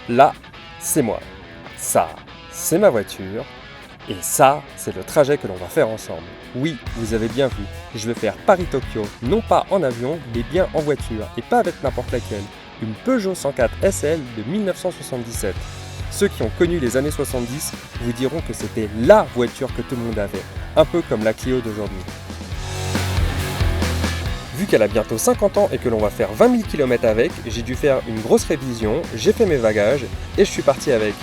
Là, c'est moi. Ça, c'est ma voiture. Et ça, c'est le trajet que l'on va faire ensemble. Oui, vous avez bien vu, je vais faire Paris-Tokyo, non pas en avion, mais bien en voiture, et pas avec n'importe laquelle. Une Peugeot 104 SL de 1977. Ceux qui ont connu les années 70 vous diront que c'était LA voiture que tout le monde avait, un peu comme la Clio d'aujourd'hui. Vu qu'elle a bientôt 50 ans et que l'on va faire 20 000 km avec, j'ai dû faire une grosse révision, j'ai fait mes bagages et je suis parti avec.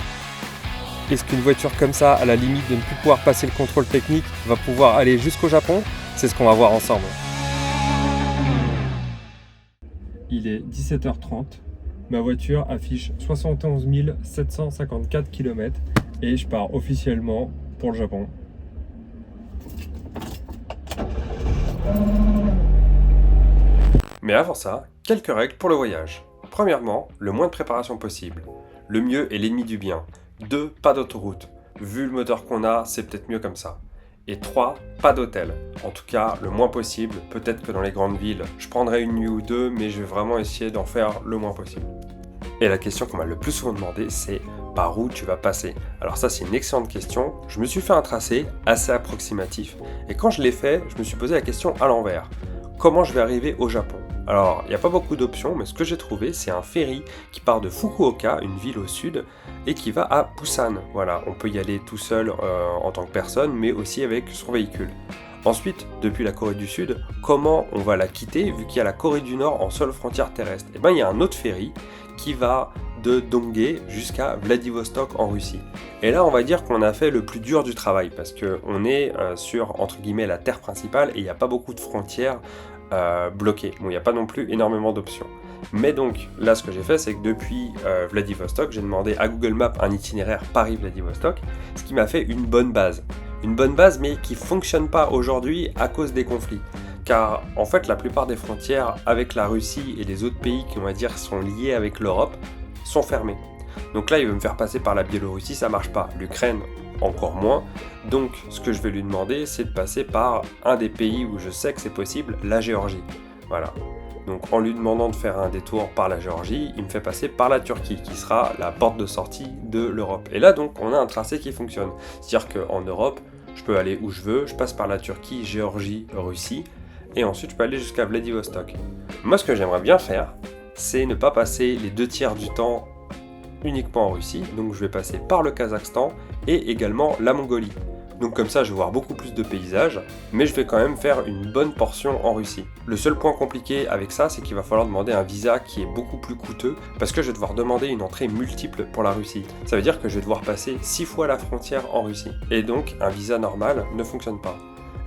Est-ce qu'une voiture comme ça, à la limite de ne plus pouvoir passer le contrôle technique, va pouvoir aller jusqu'au Japon? C'est ce qu'on va voir ensemble. Il est 17h30, ma voiture affiche 71 754 km et je pars officiellement pour le Japon. Mais avant ça, quelques règles pour le voyage. Premièrement, le moins de préparation possible. Le mieux est l'ennemi du bien. 2, pas d'autoroute. Vu le moteur qu'on a, c'est peut-être mieux comme ça. Et 3, pas d'hôtel. En tout cas, le moins possible. Peut-être que dans les grandes villes, je prendrai une nuit ou deux, mais je vais vraiment essayer d'en faire le moins possible. Et la question qu'on m'a le plus souvent demandé, c'est par où tu vas passer? Alors ça, c'est une excellente question. Je me suis fait un tracé assez approximatif. Et quand je l'ai fait, je me suis posé la question à l'envers. Comment je vais arriver au Japon? Alors, il n'y a pas beaucoup d'options, mais ce que j'ai trouvé, c'est un ferry qui part de Fukuoka, une ville au sud, et qui va à Busan. Voilà, on peut y aller tout seul en tant que personne, mais aussi avec son véhicule. Ensuite, depuis la Corée du Sud, comment on va la quitter, vu qu'il y a la Corée du Nord en seule frontière terrestre? Eh bien, il y a un autre ferry qui va de Donghae jusqu'à Vladivostok en Russie. Et là, on va dire qu'on a fait le plus dur du travail, parce qu'on est sur, entre guillemets, la terre principale, et il n'y a pas beaucoup de frontières bloquées. Bon, il n'y a pas non plus énormément d'options. Mais donc, là, ce que j'ai fait, c'est que depuis Vladivostok, j'ai demandé à Google Maps un itinéraire Paris-Vladivostok, ce qui m'a fait une bonne base. Une bonne base, mais qui ne fonctionne pas aujourd'hui à cause des conflits. Car, en fait, la plupart des frontières avec la Russie et les autres pays qui, on va dire, sont liés avec l'Europe, sont fermées. Donc là, il veut me faire passer par la Biélorussie, ça marche pas. L'Ukraine, encore moins. Donc, ce que je vais lui demander, c'est de passer par un des pays où je sais que c'est possible, la Géorgie. Voilà. Donc, en lui demandant de faire un détour par la Géorgie, il me fait passer par la Turquie, qui sera la porte de sortie de l'Europe. Et là, donc, on a un tracé qui fonctionne. C'est-à-dire qu'en Europe, je peux aller où je veux, je passe par la Turquie, Géorgie, Russie, et ensuite je peux aller jusqu'à Vladivostok. Moi, ce que j'aimerais bien faire, c'est ne pas passer les 2/3 du temps uniquement en Russie, donc je vais passer par le Kazakhstan et également la Mongolie. Donc comme ça, je vais voir beaucoup plus de paysages, mais je vais quand même faire une bonne portion en Russie. Le seul point compliqué avec ça, c'est qu'il va falloir demander un visa qui est beaucoup plus coûteux, parce que je vais devoir demander une entrée multiple pour la Russie. Ça veut dire que je vais devoir passer 6 fois la frontière en Russie. Et donc, un visa normal ne fonctionne pas.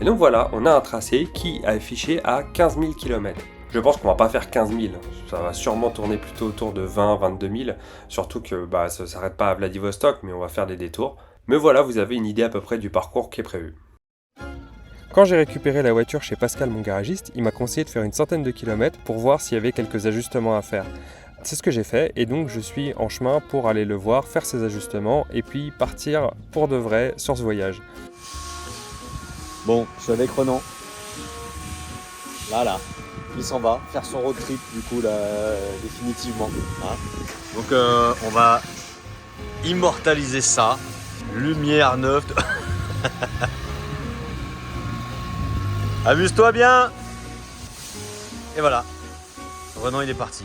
Et donc voilà, on a un tracé qui est affiché à 15 000 km. Je pense qu'on va pas faire 15 000, ça va sûrement tourner plutôt autour de 20-22 000, surtout que ça ne s'arrête pas à Vladivostok, mais on va faire des détours. Mais voilà, vous avez une idée à peu près du parcours qui est prévu. Quand j'ai récupéré la voiture chez Pascal, mon garagiste, il m'a conseillé de faire une centaine de kilomètres pour voir s'il y avait quelques ajustements à faire. C'est ce que j'ai fait, et donc je suis en chemin pour aller le voir, faire ses ajustements, et puis partir pour de vrai sur ce voyage. Bon, je suis avec Renan. Là. Il s'en va faire son road trip du coup là définitivement. Hein. Donc on va immortaliser ça. Lumière neuve. Amuse-toi bien. Et voilà. Renan il est parti.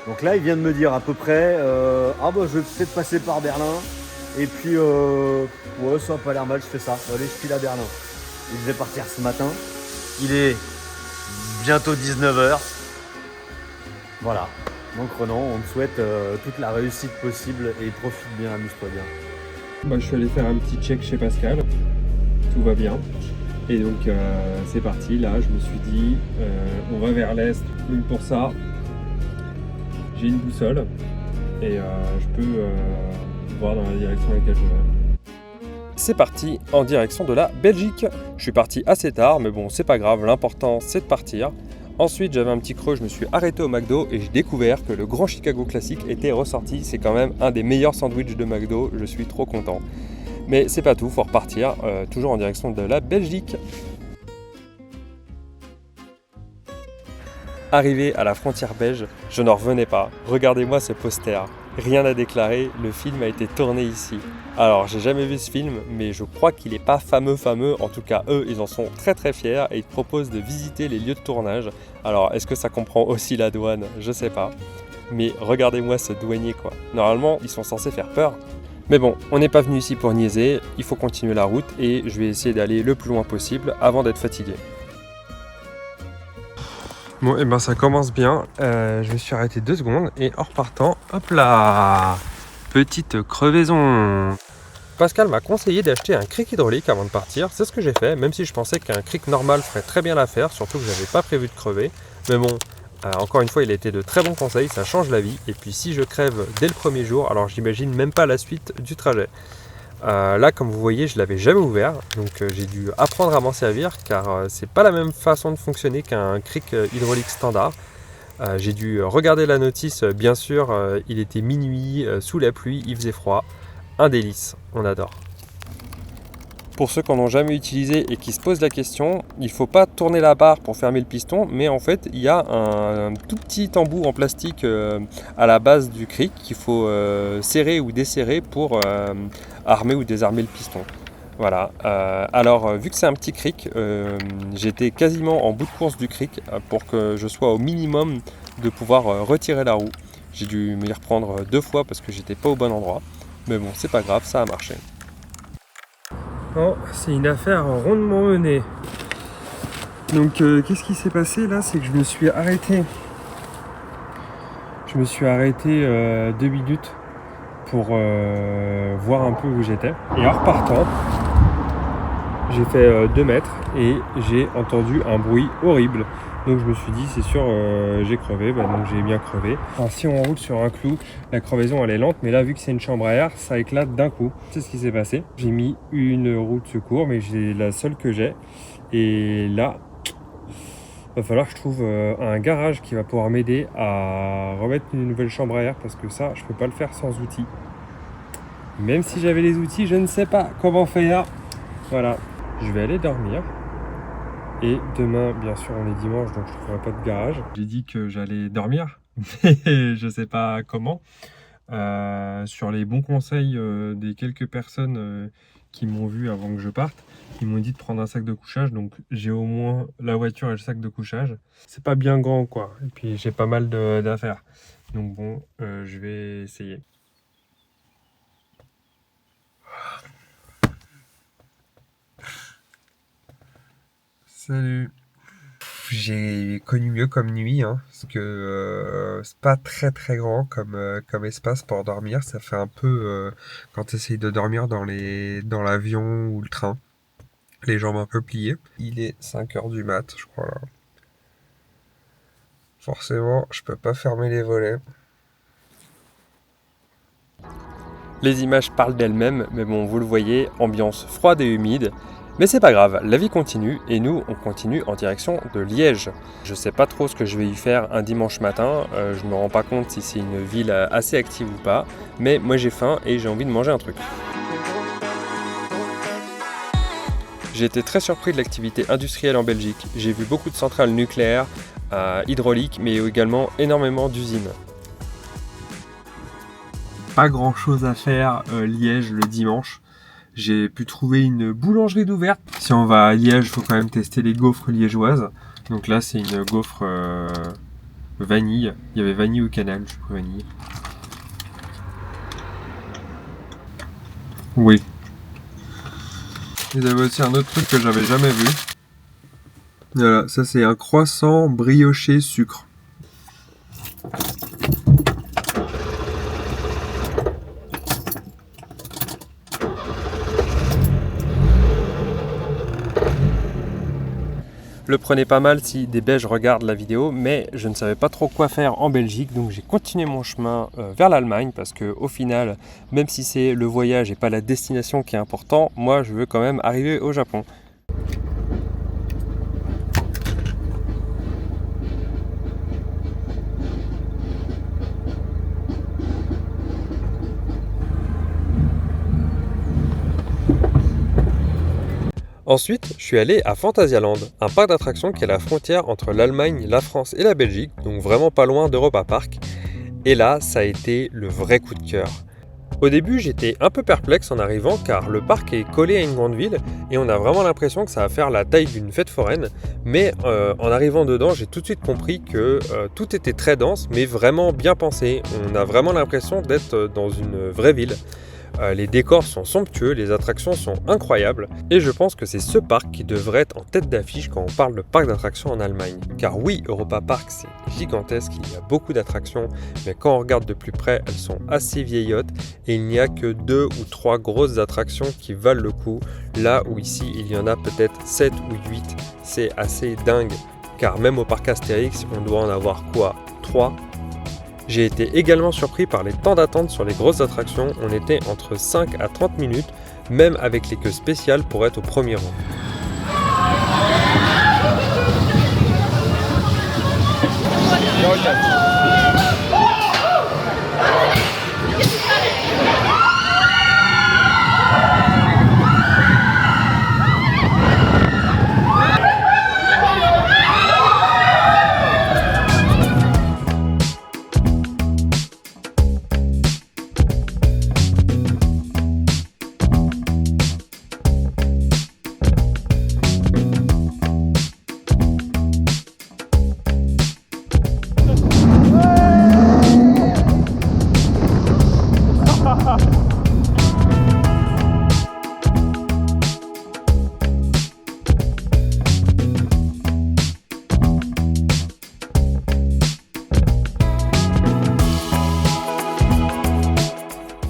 Donc là il vient de me dire à peu près je vais peut-être passer par Berlin. Et puis ouais ça a pas l'air mal, je fais ça. Allez, je file à Berlin. Il devait partir ce matin. Il est bientôt 19h. Voilà. Donc Renan, on te souhaite toute la réussite possible et profite bien, amuse-toi bien. Je suis allé faire un petit check chez Pascal. Tout va bien. Et donc c'est parti. Là, je me suis dit, on va vers l'est. Donc pour ça, j'ai une boussole et je peux voir dans la direction à laquelle je vais. C'est parti en direction de la Belgique. Je suis parti assez tard, mais bon, c'est pas grave, l'important c'est de partir. Ensuite, j'avais un petit creux, je me suis arrêté au McDo et j'ai découvert que le Grand Chicago Classic était ressorti. C'est quand même un des meilleurs sandwichs de McDo, je suis trop content. Mais c'est pas tout, faut repartir, toujours en direction de la Belgique. Arrivé à la frontière belge, je n'en revenais pas. Regardez-moi ce poster. Rien à déclarer, le film a été tourné ici. Alors, j'ai jamais vu ce film, mais je crois qu'il n'est pas fameux. En tout cas, eux, ils en sont très fiers et ils te proposent de visiter les lieux de tournage. Alors, est-ce que ça comprend aussi la douane? Je sais pas. Mais regardez-moi ce douanier, quoi. Normalement, ils sont censés faire peur. Mais bon, on n'est pas venu ici pour niaiser, il faut continuer la route et je vais essayer d'aller le plus loin possible avant d'être fatigué. Bon, et ben ça commence bien. Je me suis arrêté 2 secondes et en repartant, hop là, petite crevaison. Pascal m'a conseillé d'acheter un cric hydraulique avant de partir. C'est ce que j'ai fait, même si je pensais qu'un cric normal ferait très bien l'affaire, surtout que j'avais pas prévu de crever. Mais bon, encore une fois, il a été de très bons conseils, ça change la vie. Et puis si je crève dès le premier jour, alors j'imagine même pas la suite du trajet. Là, comme vous voyez, je l'avais jamais ouvert, donc j'ai dû apprendre à m'en servir car c'est pas la même façon de fonctionner qu'un cric hydraulique standard. J'ai dû regarder la notice, bien sûr, il était minuit, sous la pluie, il faisait froid. Un délice, on adore. Pour ceux qui n'en ont jamais utilisé et qui se posent la question, il ne faut pas tourner la barre pour fermer le piston, mais en fait il y a un tout petit embout en plastique à la base du cric qu'il faut serrer ou desserrer pour armer ou désarmer le piston. Voilà. Alors vu que c'est un petit cric, j'étais quasiment en bout de course du cric pour que je sois au minimum de pouvoir retirer la roue. J'ai dû m'y reprendre 2 fois parce que j'étais pas au bon endroit, mais bon c'est pas grave, ça a marché. Oh, c'est une affaire rondement menée. Donc qu'est-ce qui s'est passé là? C'est que je me suis arrêté. Je me suis arrêté 2 minutes pour voir un peu où j'étais. Et en repartant, j'ai fait 2 mètres et j'ai entendu un bruit horrible. Donc je me suis dit, c'est sûr, j'ai crevé, donc j'ai bien crevé. Alors, si on roule sur un clou, la crevaison elle est lente, mais là vu que c'est une chambre à air, ça éclate d'un coup. C'est ce qui s'est passé. J'ai mis une roue de secours, mais j'ai la seule que j'ai. Et là, va falloir que je trouve un garage qui va pouvoir m'aider à remettre une nouvelle chambre à air, parce que ça, je peux pas le faire sans outils. Même si j'avais les outils, je ne sais pas comment faire. Voilà, je vais aller dormir. Et demain, bien sûr, on est dimanche, donc je ne trouverai pas de garage. J'ai dit que j'allais dormir, mais je ne sais pas comment. Sur les bons conseils des quelques personnes qui m'ont vu avant que je parte, ils m'ont dit de prendre un sac de couchage. Donc j'ai au moins la voiture et le sac de couchage. C'est pas bien grand, quoi. Et puis j'ai pas mal d'affaires. Donc bon, je vais essayer. Salut. J'ai connu mieux comme nuit, hein, parce que c'est pas très grand comme espace pour dormir. Ça fait un peu quand tu essayes de dormir dans l'avion ou le train, les jambes un peu pliées. Il est 5h du mat, je crois là. Forcément, je peux pas fermer les volets. Les images parlent d'elles-mêmes, mais bon, vous le voyez, ambiance froide et humide. Mais c'est pas grave, la vie continue et nous on continue en direction de Liège. Je sais pas trop ce que je vais y faire un dimanche matin, je me rends pas compte si c'est une ville assez active ou pas, mais moi j'ai faim et j'ai envie de manger un truc. J'ai été très surpris de l'activité industrielle en Belgique. J'ai vu beaucoup de centrales nucléaires, hydrauliques, mais également énormément d'usines. Pas grand chose à faire Liège le dimanche. J'ai pu trouver une boulangerie d'ouverte. Si on va à Liège, il faut quand même tester les gaufres liégeoises. Donc là, c'est une gaufre vanille. Il y avait vanille ou cannelle, je crois vanille. Oui. Ils avaient aussi un autre truc que j'avais jamais vu. Voilà, ça c'est un croissant brioché sucre. Le prenez pas mal si des Belges regardent la vidéo, mais je ne savais pas trop quoi faire en Belgique, donc j'ai continué mon chemin vers l'Allemagne parce que au final, même si c'est le voyage et pas la destination qui est important, moi je veux quand même arriver au Japon. Ensuite, je suis allé à Phantasialand, un parc d'attractions qui est à la frontière entre l'Allemagne, la France et la Belgique, donc vraiment pas loin d'Europa Park. Et là, ça a été le vrai coup de cœur. Au début, j'étais un peu perplexe en arrivant car le parc est collé à une grande ville et on a vraiment l'impression que ça va faire la taille d'une fête foraine. Mais en arrivant dedans, j'ai tout de suite compris que tout était très dense mais vraiment bien pensé. On a vraiment l'impression d'être dans une vraie ville. Les décors sont somptueux, les attractions sont incroyables et je pense que c'est ce parc qui devrait être en tête d'affiche quand on parle de parc d'attractions en Allemagne. Car oui, Europa Park c'est gigantesque, il y a beaucoup d'attractions, mais quand on regarde de plus près, elles sont assez vieillottes et il n'y a que 2 ou 3 grosses attractions qui valent le coup, là où ici il y en a peut-être 7 ou 8. C'est assez dingue, car même au parc Astérix, on doit en avoir quoi, 3. J'ai été également surpris par les temps d'attente sur les grosses attractions, on était entre 5 à 30 minutes, même avec les queues spéciales pour être au premier rang.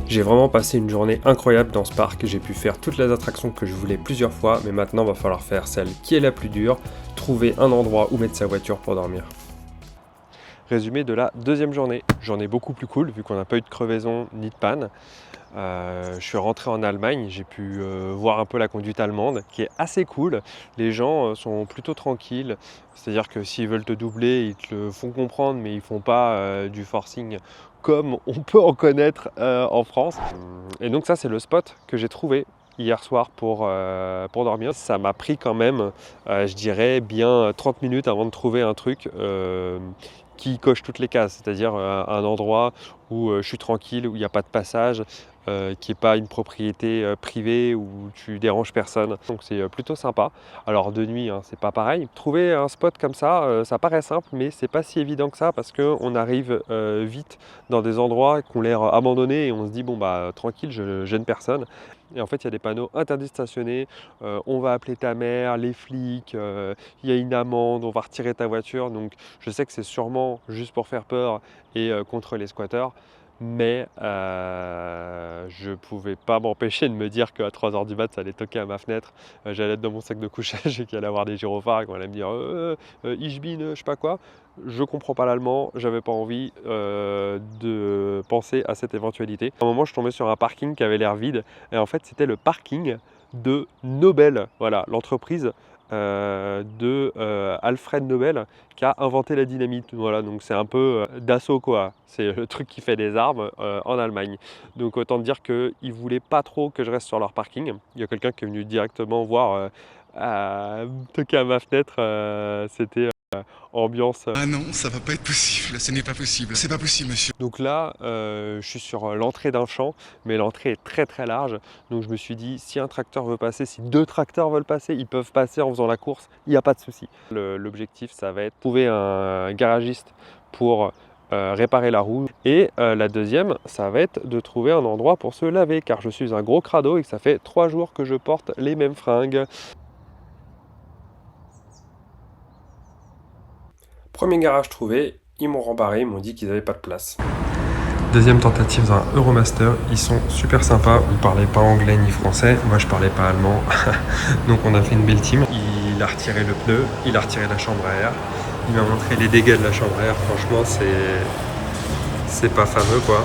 J'ai vraiment passé une journée incroyable dans ce parc, j'ai pu faire toutes les attractions que je voulais plusieurs fois, mais maintenant va falloir faire celle qui est la plus dure, trouver un endroit où mettre sa voiture pour dormir. Résumé de la deuxième journée, journée beaucoup plus cool vu qu'on n'a pas eu de crevaison ni de panne. Je suis rentré en Allemagne, j'ai pu voir un peu la conduite allemande qui est assez cool. Les gens sont plutôt tranquilles, c'est-à-dire que s'ils veulent te doubler, ils te le font comprendre, mais ils font pas du forcing comme on peut en connaître en France. Et donc ça c'est le spot que j'ai trouvé hier soir pour dormir. Ça m'a pris quand même, je dirais, bien 30 minutes avant de trouver un truc qui coche toutes les cases, c'est-à-dire un endroit où je suis tranquille, où il n'y a pas de passage, qui n'est pas une propriété privée où tu déranges personne. Donc c'est plutôt sympa. Alors de nuit, hein, c'est pas pareil. Trouver un spot comme ça, ça paraît simple, mais c'est pas si évident que ça parce qu'on arrive vite dans des endroits qui ont l'air abandonnés et on se dit bon bah tranquille, je gêne personne. Et en fait, il y a des panneaux interdits de stationner, on va appeler ta mère, les flics, il y a une amende, on va retirer ta voiture. Donc je sais que c'est sûrement juste pour faire peur et contre les squatteurs. Mais je pouvais pas m'empêcher de me dire qu'à 3h du mat, ça allait toquer à ma fenêtre. J'allais être dans mon sac de couchage et qu'il allait avoir des gyrophares et qu'on allait me dire Ich bin, je sais pas quoi. Je comprends pas l'allemand, j'avais pas envie de penser à cette éventualité. À un moment, je tombais sur un parking qui avait l'air vide et en fait, c'était le parking de Nobel, voilà, l'entreprise de Alfred Nobel qui a inventé la dynamite. Voilà, donc c'est un peu Dassault quoi. C'est le truc qui fait des armes en Allemagne. Donc autant dire qu'ils ne voulaient pas trop que je reste sur leur parking. Il y a quelqu'un qui est venu directement voir toquer à ma fenêtre. C'était ambiance. Ah non, ça va pas être possible, ce n'est pas possible. C'est pas possible, monsieur. Donc là, je suis sur l'entrée d'un champ, mais l'entrée est très très large. Donc je me suis dit, si un tracteur veut passer, si 2 tracteurs veulent passer, ils peuvent passer en faisant la course, il n'y a pas de souci. L'objectif, ça va être de trouver un garagiste pour réparer la roue. Et la deuxième, ça va être de trouver un endroit pour se laver, car je suis un gros crado et que ça fait 3 jours que je porte les mêmes fringues. Premier garage trouvé, ils m'ont rembarré, ils m'ont dit qu'ils n'avaient pas de place. Deuxième tentative dans un Euromaster, ils sont super sympas, vous parlez pas anglais ni français, moi je parlais pas allemand, donc on a fait une belle team. Il a retiré le pneu, il a retiré la chambre à air, il m'a montré les dégâts de la chambre à air, franchement c'est pas fameux quoi.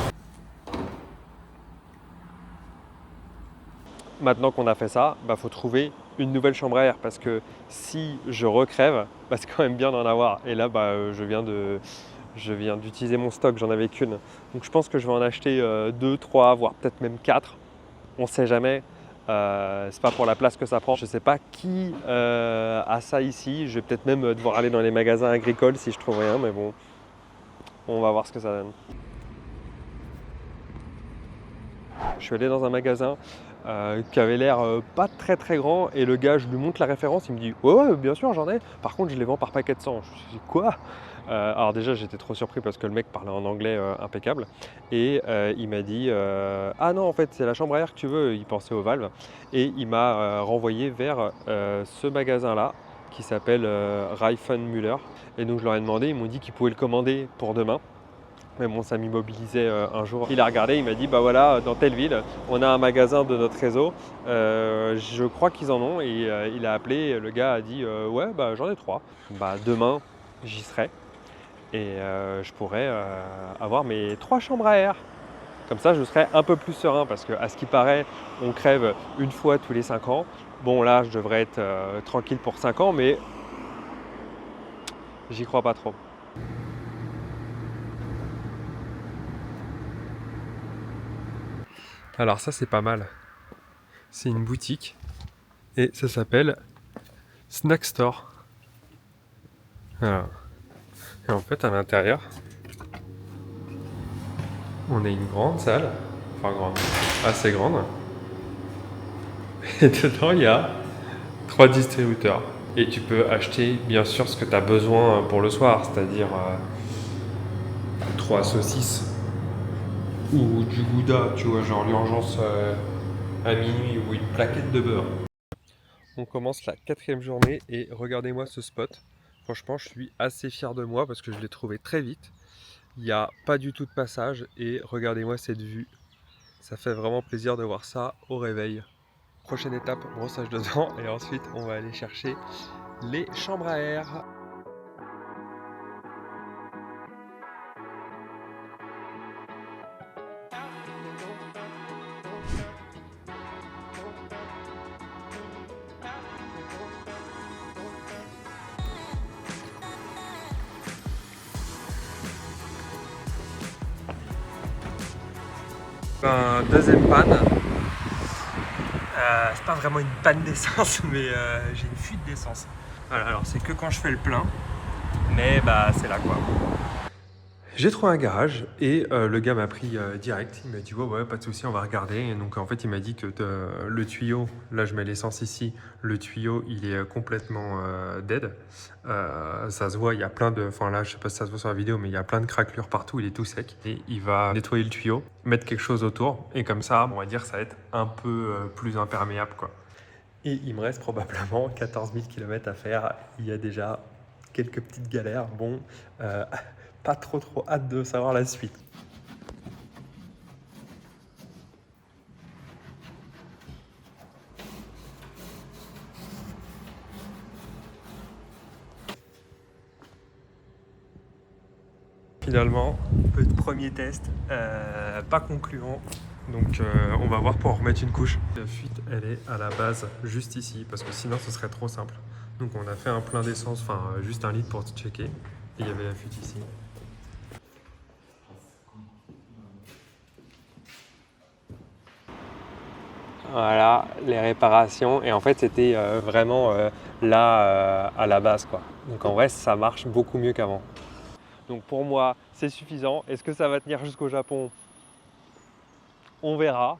Maintenant qu'on a fait ça, faut trouver une nouvelle chambre à air parce que si je recrève, c'est quand même bien d'en avoir. Et là, je viens d'utiliser mon stock, j'en avais qu'une. Donc je pense que je vais en acheter 2, 3, voire peut-être même 4. On sait jamais. C'est pas pour la place que ça prend. Je sais pas qui a ça ici. Je vais peut-être même devoir aller dans les magasins agricoles si je trouve rien, mais bon, on va voir ce que ça donne. Je suis allé dans un magasin qui avait l'air pas très très grand et le gars, je lui montre la référence, il me dit ouais bien sûr j'en ai, par contre je les vends par paquet de 100. Je me suis dit quoi? Alors déjà j'étais trop surpris parce que le mec parlait en anglais impeccable et il m'a dit ah non en fait c'est la chambre à air que tu veux, il pensait aux valves et il m'a renvoyé vers ce magasin là qui s'appelle Reifenmüller et donc je leur ai demandé, ils m'ont dit qu'ils pouvaient le commander pour demain. Mais bon, ça m'immobilisait un jour. Il a regardé, il m'a dit bah voilà, dans telle ville, on a un magasin de notre réseau, je crois qu'ils en ont. Et il a appelé, le gars a dit ouais, bah j'en ai 3. Bah demain, j'y serai et je pourrai avoir mes 3 chambres à air. Comme ça, je serai un peu plus serein parce qu'à ce qui paraît, on crève une fois tous les 5 ans. Bon, là, je devrais être tranquille pour 5 ans, mais j'y crois pas trop. Alors ça c'est pas mal, c'est une boutique et ça s'appelle Snack Store. Voilà. Et en fait à l'intérieur, on a une grande salle, enfin grande, assez grande. Et dedans il y a 3 distributeurs. Et tu peux acheter bien sûr ce que tu as besoin pour le soir, c'est-à-dire 3 saucisses. Ou du gouda, tu vois, genre l'urgence à minuit ou une plaquette de beurre. On commence la 4e journée et regardez-moi ce spot. Franchement, je suis assez fier de moi parce que je l'ai trouvé très vite. Il n'y a pas du tout de passage et regardez-moi cette vue. Ça fait vraiment plaisir de voir ça au réveil. Prochaine étape, brossage de dents et ensuite on va aller chercher les chambres à air. Un deuxième panne. C'est pas vraiment une panne d'essence, mais j'ai une fuite d'essence. Voilà, alors c'est que quand je fais le plein, mais bah c'est là quoi. J'ai trouvé un garage et le gars m'a pris direct. Il m'a dit ouais pas de souci, on va regarder. Et donc en fait il m'a dit que le tuyau, là je mets l'essence ici, le tuyau il est complètement dead. Ça se voit, il y a plein de, enfin là je sais pas si ça se voit sur la vidéo, mais il y a plein de craquelures partout, il est tout sec. Et il va nettoyer le tuyau, mettre quelque chose autour et comme ça on va dire ça va être un peu plus imperméable quoi. Et il me reste probablement 14 000 km à faire. Il y a déjà quelques petites galères. Bon, pas trop hâte de savoir la suite. Finalement, premier test, pas concluant. Donc on va voir pour en remettre une couche. La fuite, elle est à la base, juste ici, parce que sinon ce serait trop simple. Donc on a fait un plein d'essence, enfin juste 1 litre pour checker. Et il y avait la fuite ici. Voilà, les réparations. Et en fait, c'était vraiment là à la base, quoi. Donc en vrai, ça marche beaucoup mieux qu'avant. Donc pour moi, c'est suffisant. Est-ce que ça va tenir jusqu'au Japon? On verra.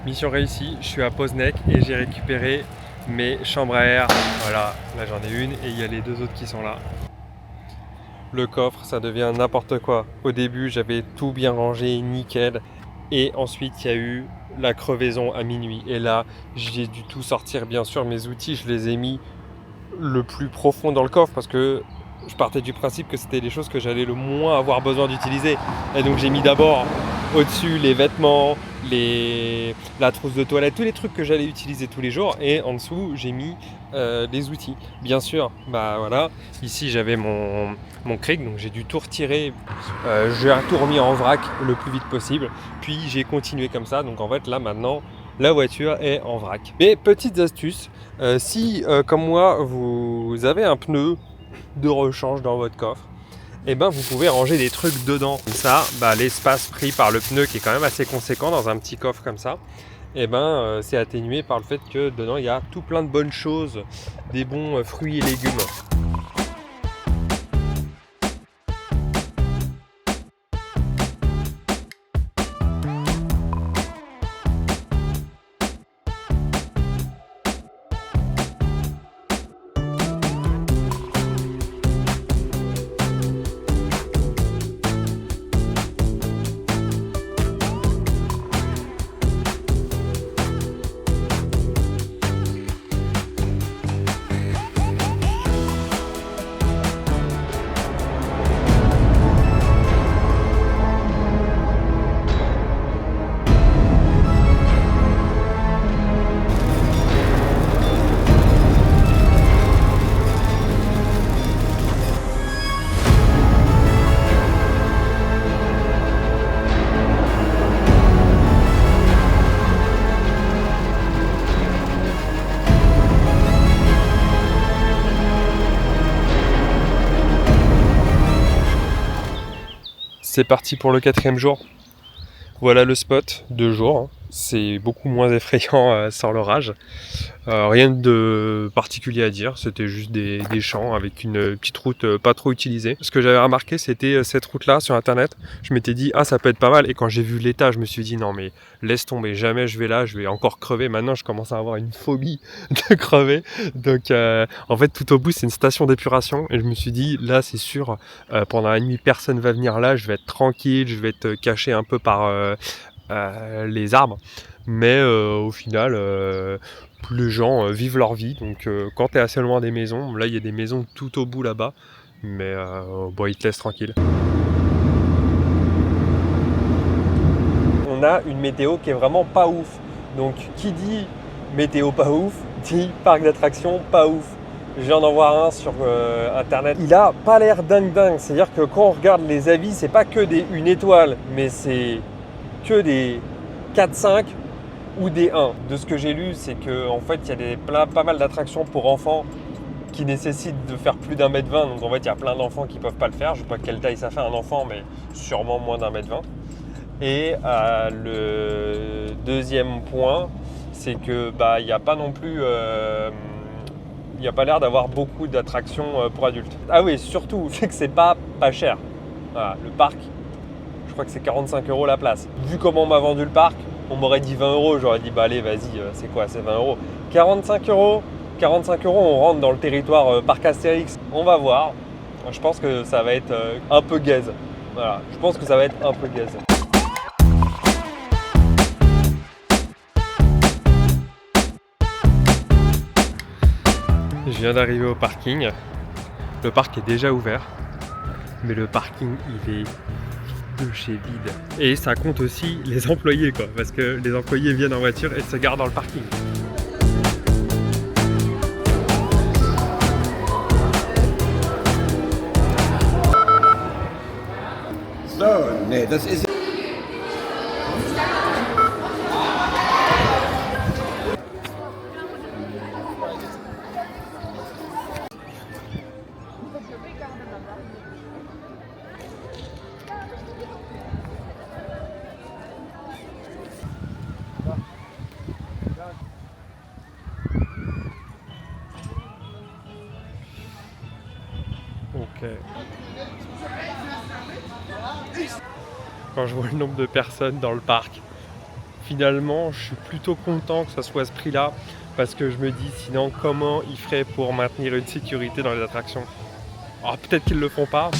Mission réussie, je suis à Poznek et j'ai récupéré mes chambres à air. Voilà, là j'en ai une et il y a les 2 autres qui sont là. Le coffre, ça devient n'importe quoi. Au début, j'avais tout bien rangé, nickel. Et ensuite, il y a eu la crevaison à minuit. Et là, j'ai dû tout sortir. Bien sûr, mes outils, je les ai mis le plus profond dans le coffre parce que je partais du principe que c'était les choses que j'allais le moins avoir besoin d'utiliser. Et donc, j'ai mis d'abord au-dessus les vêtements, la trousse de toilette, tous les trucs que j'allais utiliser tous les jours. Et en dessous, j'ai mis les outils. Bien sûr, bah voilà, ici j'avais mon cric, donc j'ai dû tout retirer. J'ai tout remis en vrac le plus vite possible. Puis j'ai continué comme ça. Donc en fait, là maintenant, la voiture est en vrac. Mais petites astuces, si comme moi, vous avez un pneu de rechange dans votre coffre, et ben vous pouvez ranger des trucs dedans. Comme ça, bah, l'espace pris par le pneu qui est quand même assez conséquent dans un petit coffre comme ça, et ben c'est atténué par le fait que dedans il y a tout plein de bonnes choses, des bons fruits et légumes. C'est parti pour le 4e jour. Voilà le spot, 2 jours. Hein. C'est beaucoup moins effrayant sans l'orage. Rien de particulier à dire, c'était juste des champs avec une petite route pas trop utilisée. Ce que j'avais remarqué, c'était cette route-là sur internet. Je m'étais dit, ah ça peut être pas mal. Et quand j'ai vu l'état, je me suis dit, non mais laisse tomber, jamais je vais là, je vais encore crever. Maintenant, je commence à avoir une phobie de crever. Donc en fait, tout au bout, c'est une station d'épuration. Et je me suis dit, là c'est sûr, pendant la nuit, personne va venir là, je vais être tranquille, je vais être caché un peu par les arbres. Mais au final, les gens vivent leur vie. Donc quand tu es assez loin des maisons, là il y a des maisons tout au bout là-bas, mais bon, ils te laissent tranquille. On a une météo qui est vraiment pas ouf. Donc qui dit météo pas ouf, dit parc d'attractions pas ouf. Je viens d'en voir un sur internet. Il a pas l'air dingue. C'est-à-dire que quand on regarde les avis, c'est pas que des 1 étoile, mais c'est que des 4-5 ou des 1. De ce que j'ai lu, c'est qu'en fait, il y a pas mal d'attractions pour enfants qui nécessitent de faire plus d'1,20 m. Donc en fait, il y a plein d'enfants qui ne peuvent pas le faire. Je ne sais pas quelle taille ça fait un enfant, mais sûrement moins d'1,20 m. Et le deuxième point, c'est que il n'y a pas non plus... il n'y a pas l'air d'avoir beaucoup d'attractions pour adultes. Ah oui, surtout, c'est que c'est pas cher. Voilà, le parc, je crois que c'est 45 € la place. Vu comment on m'a vendu le parc, on m'aurait dit 20 €, j'aurais dit allez vas-y, c'est quoi, c'est 20 €. 45 €, on rentre dans le territoire parc Astérix, on va voir. Je pense que ça va être un peu gaze. Voilà, je pense que ça va être un peu gaze. Je viens d'arriver au parking. Le parc est déjà ouvert, mais le parking il est de chez vide. Et ça compte aussi les employés quoi, parce que les employés viennent en voiture et se garent dans le parking. So, nee, das ist... Ok. Quand je vois le nombre de personnes dans le parc, finalement je suis plutôt content que ça soit à ce prix-là, parce que je me dis sinon comment ils feraient pour maintenir une sécurité dans les attractions. Alors peut-être qu'ils le font pas.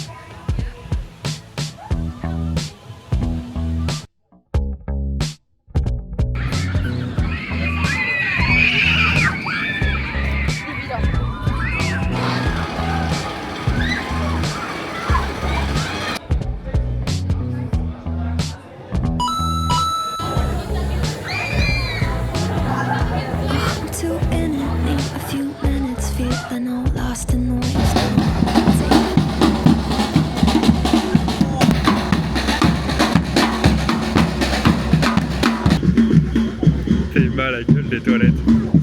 À la gueule des toilettes,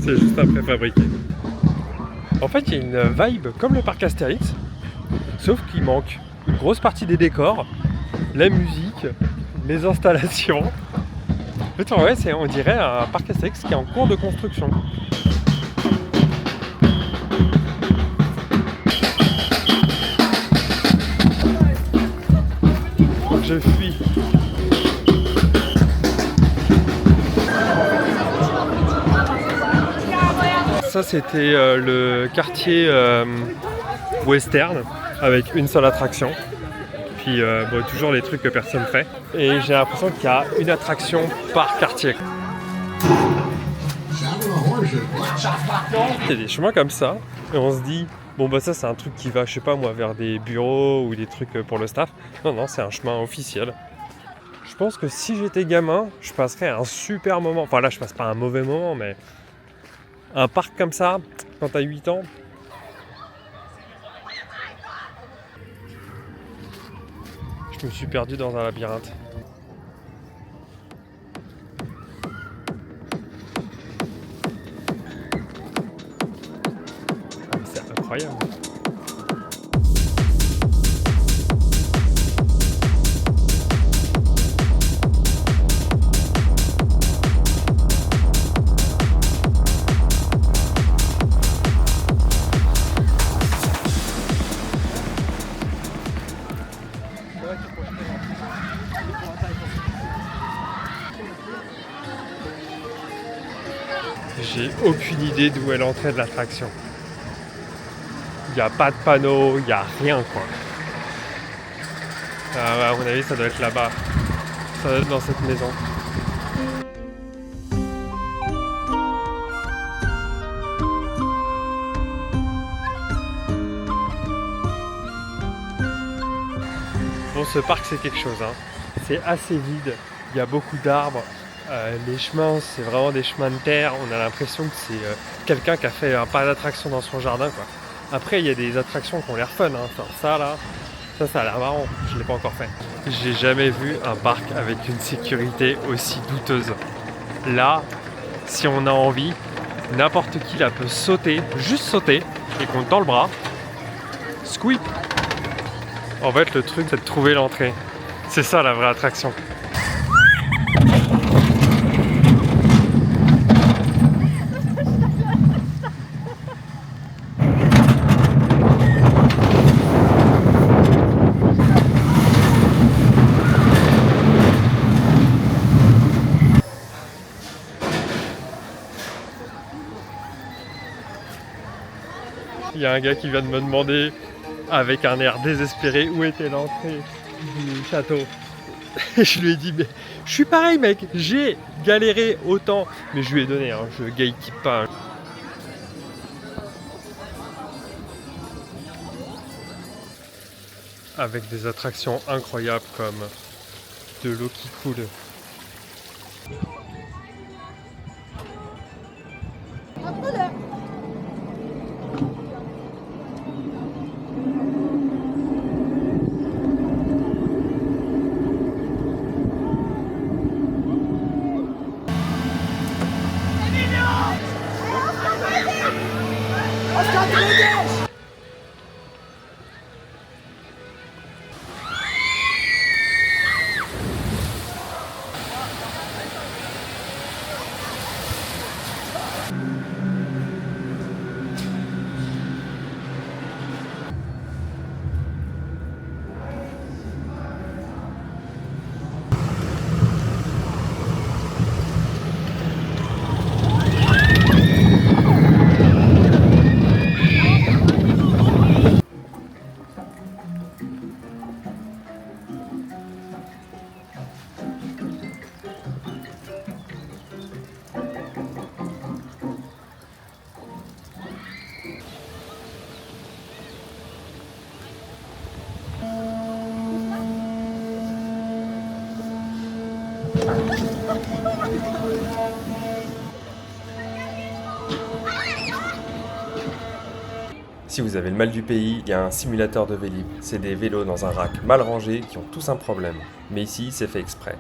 c'est juste un préfabriqué. En fait, il y a une vibe comme le parc Astérix, sauf qu'il manque une grosse partie des décors, la musique, les installations. En fait, ouais, on dirait un parc Astérix qui est en cours de construction. Donc je fuis. Ça c'était le quartier western avec une seule attraction. Puis toujours les trucs que personne fait. Et j'ai l'impression qu'il y a une attraction par quartier. Il y a des chemins comme ça et on se dit bon ça c'est un truc qui va je sais pas moi vers des bureaux ou des trucs pour le staff. Non c'est un chemin officiel. Je pense que si j'étais gamin, je passerais un super moment. Enfin là je passe pas un mauvais moment mais un parc comme ça, quand t'as 8 ans. Je me suis perdu dans un labyrinthe. C'est incroyable. J'ai aucune idée d'où est l'entrée de l'attraction. Il n'y a pas de panneau, il n'y a rien quoi. Ah ouais, à mon avis ça doit être là-bas. Ça doit être dans cette maison. Bon, ce parc c'est quelque chose, hein. C'est assez vide, il y a beaucoup d'arbres. Les chemins, c'est vraiment des chemins de terre. On a l'impression que c'est quelqu'un qui a fait un parc d'attractions dans son jardin, quoi. Après, il y a des attractions qui ont l'air fun, hein. Enfin, ça là, ça a l'air marrant. Je ne l'ai pas encore fait. J'ai jamais vu un parc avec une sécurité aussi douteuse. Là, si on a envie, n'importe qui là peut sauter, juste sauter, et qu'on tend le bras, squeak. En fait, le truc, c'est de trouver l'entrée. C'est ça la vraie attraction. Il y a un gars qui vient de me demander, avec un air désespéré, où était l'entrée du château. Et je lui ai dit, mais je suis pareil mec, j'ai galéré autant. Mais je lui ai donné, hein, je gatekeep pas. Hein. Avec des attractions incroyables comme de l'eau qui coule. Si vous avez le mal du pays, il y a un simulateur de Vélib. C'est des vélos dans un rack mal rangé qui ont tous un problème. Mais ici, c'est fait exprès.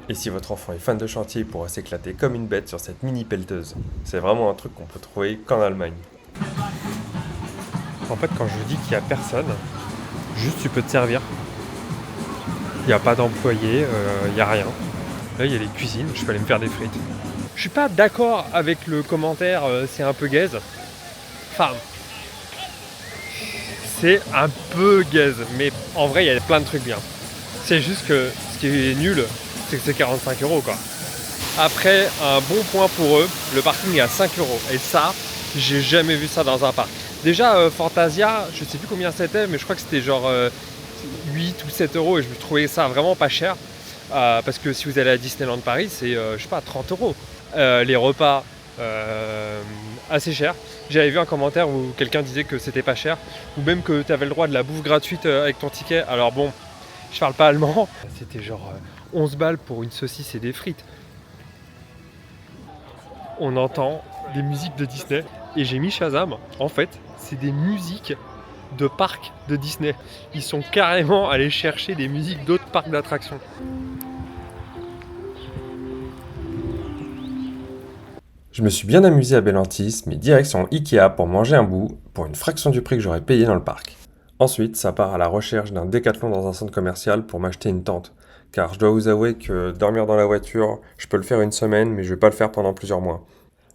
Et si votre enfant est fan de chantier, il pourra s'éclater comme une bête sur cette mini pelleteuse. C'est vraiment un truc qu'on peut trouver qu'en Allemagne. En fait, quand je vous dis qu'il n'y a personne, juste tu peux te servir. Il n'y a pas d'employé, il n'y a rien. Là, il y a les cuisines, je peux aller me faire des frites. Je suis pas d'accord avec le commentaire, c'est un peu gaze. Enfin, c'est un peu gaze, mais en vrai, il y a plein de trucs bien. C'est juste que ce qui est nul, c'est que c'est 45 € quoi. Après, un bon point pour eux, le parking est à 5 €. Et ça, j'ai jamais vu ça dans un parc. Déjà, Fantasia, je sais plus combien c'était, mais je crois que c'était genre 8 ou 7 € et je trouvais ça vraiment pas cher. Parce que si vous allez à Disneyland Paris, c'est, je sais pas, 30 €. Les repas, assez cher. J'avais vu un commentaire où quelqu'un disait que c'était pas cher, ou même que tu avais le droit de la bouffe gratuite avec ton ticket. Alors bon, je parle pas allemand. C'était genre 11 balles pour une saucisse et des frites. On entend des musiques de Disney et j'ai mis Shazam. En fait, c'est des musiques de parcs de Disney. Ils sont carrément allés chercher des musiques d'autres parcs d'attractions. Je me suis bien amusé à Bellantis, mais direction Ikea pour manger un bout, pour une fraction du prix que j'aurais payé dans le parc. Ensuite, ça part à la recherche d'un Décathlon dans un centre commercial pour m'acheter une tente. Car je dois vous avouer que dormir dans la voiture, je peux le faire une semaine, mais je vais pas le faire pendant plusieurs mois.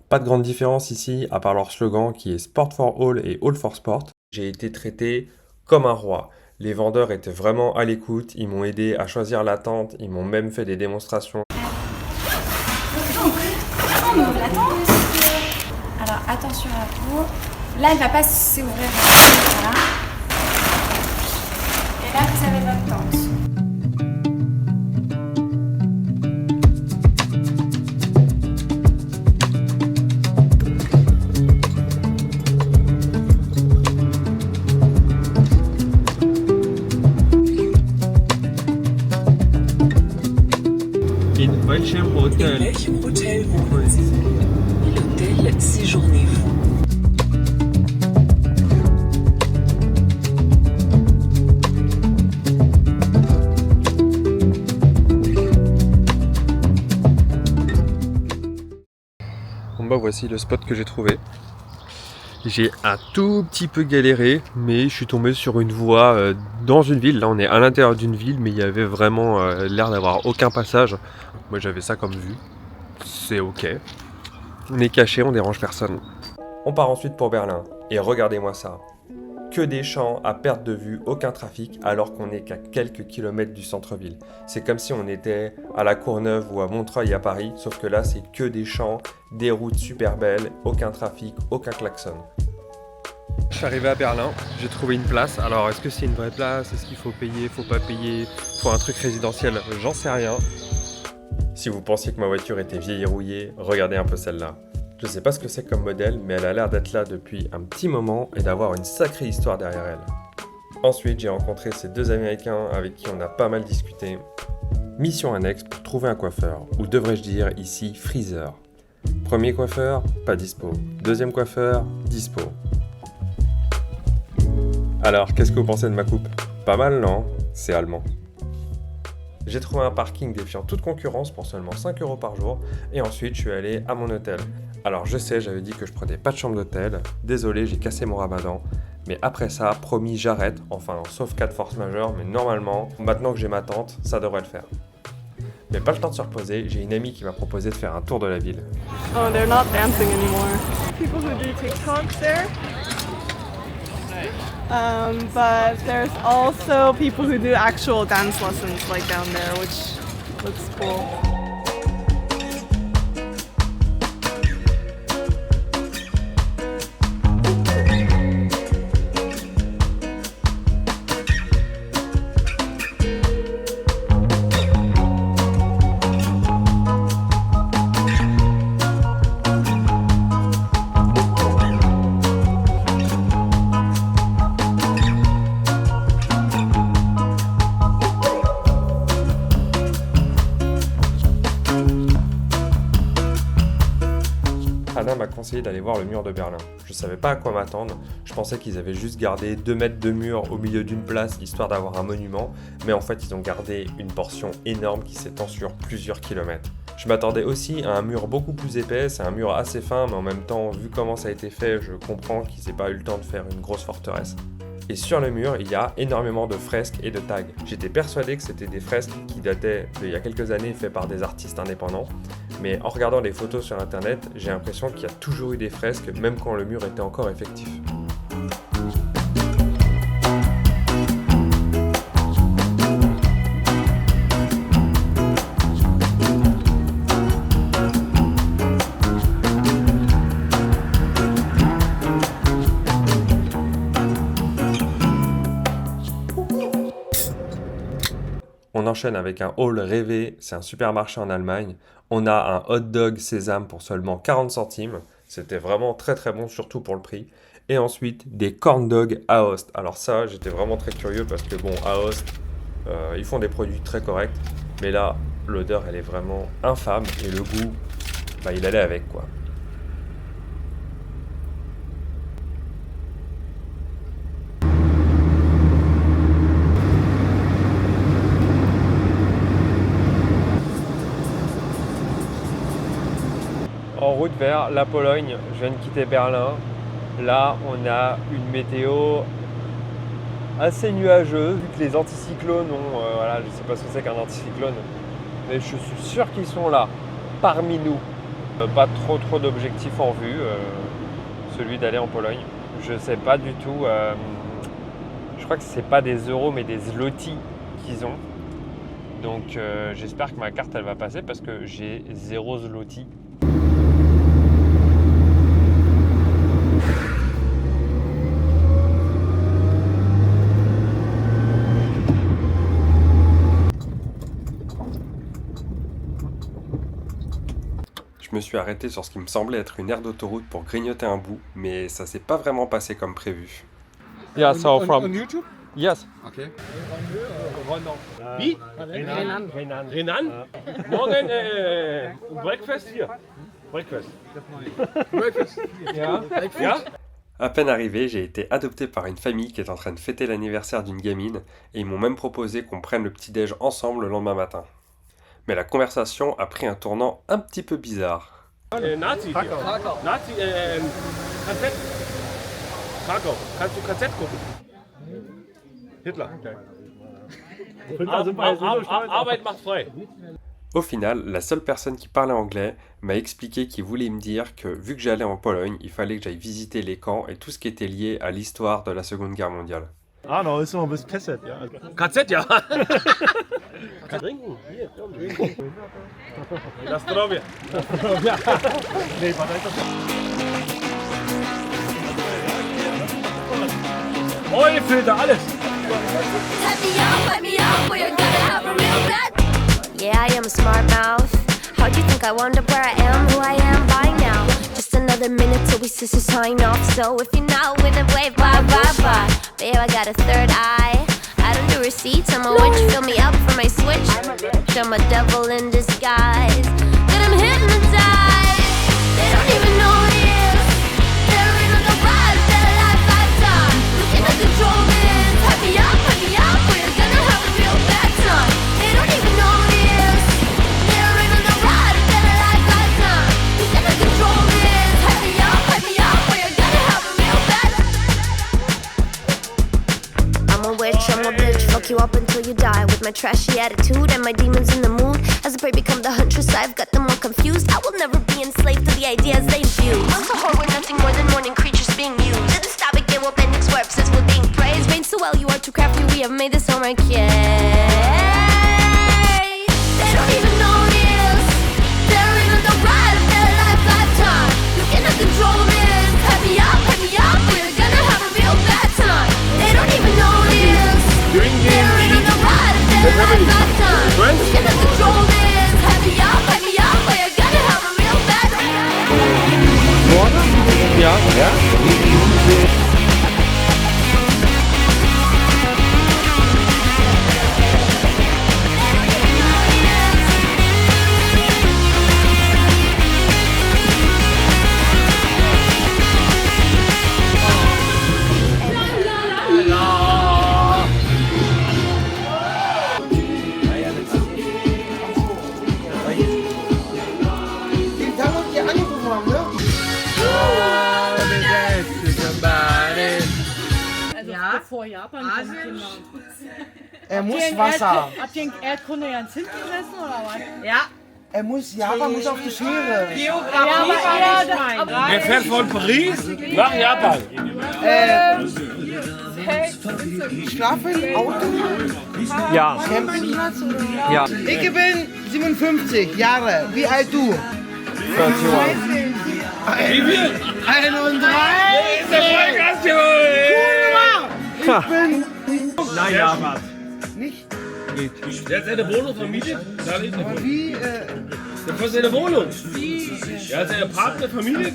Pas de grande différence ici, à part leur slogan qui est Sport for All et All for Sport. J'ai été traité comme un roi. Les vendeurs étaient vraiment à l'écoute, ils m'ont aidé à choisir la tente, ils m'ont même fait des démonstrations. attention à vous. Là, elle ne va pas s'ouvrir. Voilà. Et là, vous avez votre tente. In welchem Hotel? In welchem Hotel wohnen Sie? L'hôtel Séjournez-vous. Bon bah voici le spot que j'ai trouvé. J'ai un tout petit peu galéré, mais je suis tombé sur une voie dans une ville. Là on est à l'intérieur d'une ville, mais il y avait vraiment l'air d'avoir aucun passage. Moi j'avais ça comme vue. C'est ok. On est caché, on dérange personne. On part ensuite pour Berlin. Et regardez-moi ça. Que des champs à perte de vue, aucun trafic, alors qu'on n'est qu'à quelques kilomètres du centre-ville. C'est comme si on était à la Courneuve ou à Montreuil à Paris, sauf que là c'est que des champs, des routes super belles, aucun trafic, aucun klaxon. Je suis arrivé à Berlin, j'ai trouvé une place. Alors est-ce que c'est une vraie place? Est-ce qu'il faut payer? Faut pas payer? Faut un truc résidentiel? J'en sais rien. Si vous pensiez que ma voiture était vieille et rouillée, regardez un peu celle-là. Je sais pas ce que c'est comme modèle, mais elle a l'air d'être là depuis un petit moment et d'avoir une sacrée histoire derrière elle. Ensuite, j'ai rencontré ces deux Américains avec qui on a pas mal discuté. Mission annexe pour trouver un coiffeur, ou devrais-je dire ici freezer. Premier coiffeur, pas dispo. Deuxième coiffeur, dispo. Alors, qu'est-ce que vous pensez de ma coupe? Pas mal, non? C'est allemand. J'ai trouvé un parking défiant toute concurrence pour seulement 5 € par jour et ensuite je suis allé à mon hôtel. Alors je sais, j'avais dit que je prenais pas de chambre d'hôtel, désolé j'ai cassé mon ramadan, mais après ça, promis j'arrête, enfin sauf cas de force majeure, mais normalement, maintenant que j'ai ma tente, ça devrait le faire. Mais pas le temps de se reposer, j'ai une amie qui m'a proposé de faire un tour de la ville. Oh, they're not dancing anymore. People who do TikToks there. But there's also people who do actual dance lessons like down there, which looks cool. Anna m'a conseillé d'aller voir le mur de Berlin. Je savais pas à quoi m'attendre, je pensais qu'ils avaient juste gardé 2 mètres de mur au milieu d'une place histoire d'avoir un monument, mais en fait ils ont gardé une portion énorme qui s'étend sur plusieurs kilomètres. Je m'attendais aussi à un mur beaucoup plus épais, c'est un mur assez fin, mais en même temps, vu comment ça a été fait, je comprends qu'ils n'aient pas eu le temps de faire une grosse forteresse. Et sur le mur, il y a énormément de fresques et de tags. J'étais persuadé que c'était des fresques qui dataient d'il y a quelques années, faites par des artistes indépendants. Mais en regardant les photos sur internet, j'ai l'impression qu'il y a toujours eu des fresques, même quand le mur était encore effectif. On enchaîne avec un haul rêvé, c'est un supermarché en Allemagne. On a un hot dog sésame pour seulement 40 centimes. C'était vraiment très très bon, surtout pour le prix. Et ensuite, des corn dogs Aost. Alors ça, j'étais vraiment très curieux parce que bon, Aost, ils font des produits très corrects. Mais là, l'odeur, elle est vraiment infâme. Et le goût, bah, il allait avec quoi. En route vers la Pologne, je viens de quitter Berlin. Là, on a une météo assez nuageuse, vu que les anticyclones ont, voilà, je ne sais pas ce que c'est qu'un anticyclone, mais je suis sûr qu'ils sont là, parmi nous. Pas trop d'objectifs en vue, celui d'aller en Pologne. Je ne sais pas du tout, je crois que ce n'est pas des euros, mais des zloty qu'ils ont. Donc j'espère que ma carte elle va passer parce que j'ai 0 zloty. Je me suis arrêté sur ce qui me semblait être une aire d'autoroute pour grignoter un bout, mais ça s'est pas vraiment passé comme prévu. Yeah, so from... On YouTube? Yes. Okay. Wie? Renan? Morgen Breakfast hier. Breakfast. Ja? Ja? À peine arrivé, j'ai été adopté par une famille qui est en train de fêter l'anniversaire d'une gamine et ils m'ont même proposé qu'on prenne le petit-déj ensemble le lendemain matin. Mais la conversation a pris un tournant un petit peu bizarre. Nazi hier. Nazi, KZ. Krakau. Kannst du KZ gucken? Hitler. Arbeit macht frei. Au final, la seule personne qui parlait anglais m'a expliqué qu'il voulait me dire que vu que j'allais en Pologne, il fallait que j'aille visiter les camps et tout ce qui était lié à l'histoire de la Seconde Guerre mondiale. Ah non, ist noch ein bisschen KZ, ja. KZ, ja. Trinken. Hier, komm. Na zdrowie. Nee, warte, Oilfilter, alles. Yeah, I am a smart mouth. How do you think I wonder where I am, who I am by now? Just another minute till we sisters sign off. So if you're not winning, wave bye bye bye. Babe, I got a third eye. I don't do receipts. I'm a witch. Fill me up for my switch. I'm a devil in disguise. But I'm hypnotized. They don't even know this. They're in on the ride of their life lifetime. Looking at the controlling. Hype me up, we're gonna have a real bad time. They don't even know this. They're in on the ride of their life lifetime. Looking at the controlling. Hype me up, we're gonna have a real bad time. I'm a witch, I'm a bitch. Fuck you up until you die. With my trashy attitude and my demons in the mood. As the prey become the huntress, I've got them all confused. I will never be enslaved to the ideas they infuse. I'm so horror, nothing more than morning creatures being used. Didn't stop it, get what appendix where obsessed with being praised. Vein so well, you are too crafty, we have made this homework, yeah. They don't even know this. They're in on the ride of their life lifetime. You cannot control this. Hype me up, we're gonna have a real bad time. They don't even know this. They're in on the ride of their life lifetime. You cannot control this. Hype me up, we're gonna have a real bad time. Ja, ja. Vor Japan kommt jemand. Er muss Wasser. Habt ihr in Erdkunde ganz hinten gesessen oder was? Ja. Er muss, Japan muss auf die Schere. Geografie Wer fährt von Paris nach Japan? Schlafen, Auto? Ja. Campingplatz oder? Ja. Ich bin 57 Jahre. Wie alt du? 31. Wie viel? 31. Ich bin... Naja, was? Nicht? Der hat seine Wohnung vermietet? Da lebt er. Wie, Der hat seine Wohnung. Er hat seine Partner vermietet?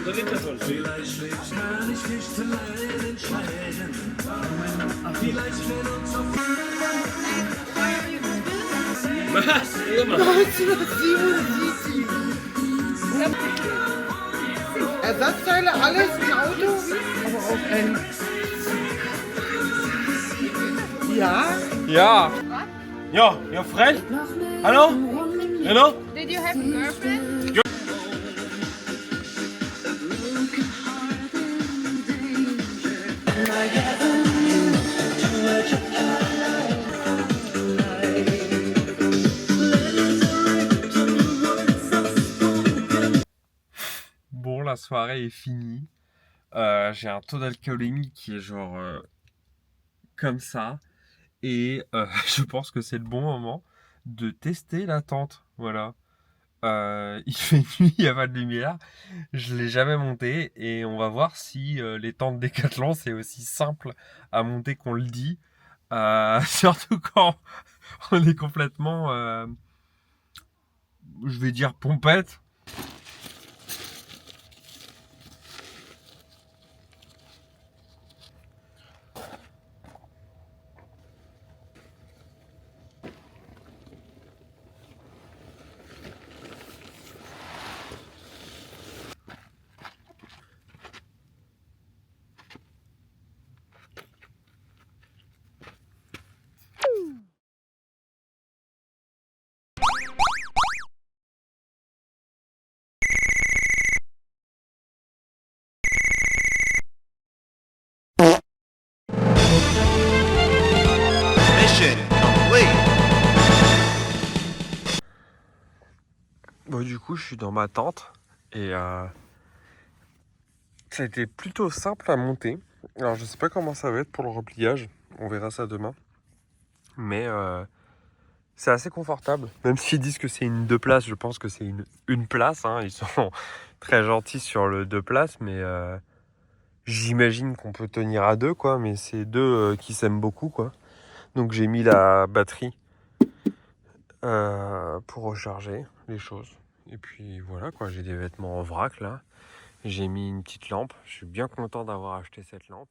Da lebt er schon. Was? 1977. Ersatzteile, alles im Auto, aber auch ein... Ja? Ja. Ja, your friend? Hallo? Hello? Did you have a girlfriend? Bon, la soirée est finie. J'ai un taux d'alcoolémie qui est genre comme ça. Et je pense que c'est le bon moment de tester la tente. Voilà. Il fait nuit, il n'y a pas de lumière. Je ne l'ai jamais montée. Et on va voir si les tentes Décathlon, c'est aussi simple à monter qu'on le dit. Surtout quand on est complètement, je vais dire, pompette. Mission complete. Bon, du coup, je suis dans ma tente et ça a été plutôt simple à monter. Alors, je sais pas comment ça va être pour le repliage, on verra ça demain. Mais c'est assez confortable. Même s'ils disent que c'est une 2 places, je pense que c'est une place. Hein. Ils sont très gentils sur le 2 places, mais j'imagine qu'on peut tenir à 2, quoi. Mais c'est 2 qui s'aiment beaucoup, quoi. Donc j'ai mis la batterie pour recharger les choses. Et puis voilà, quoi. J'ai des vêtements en vrac là. J'ai mis une petite lampe. Je suis bien content d'avoir acheté cette lampe.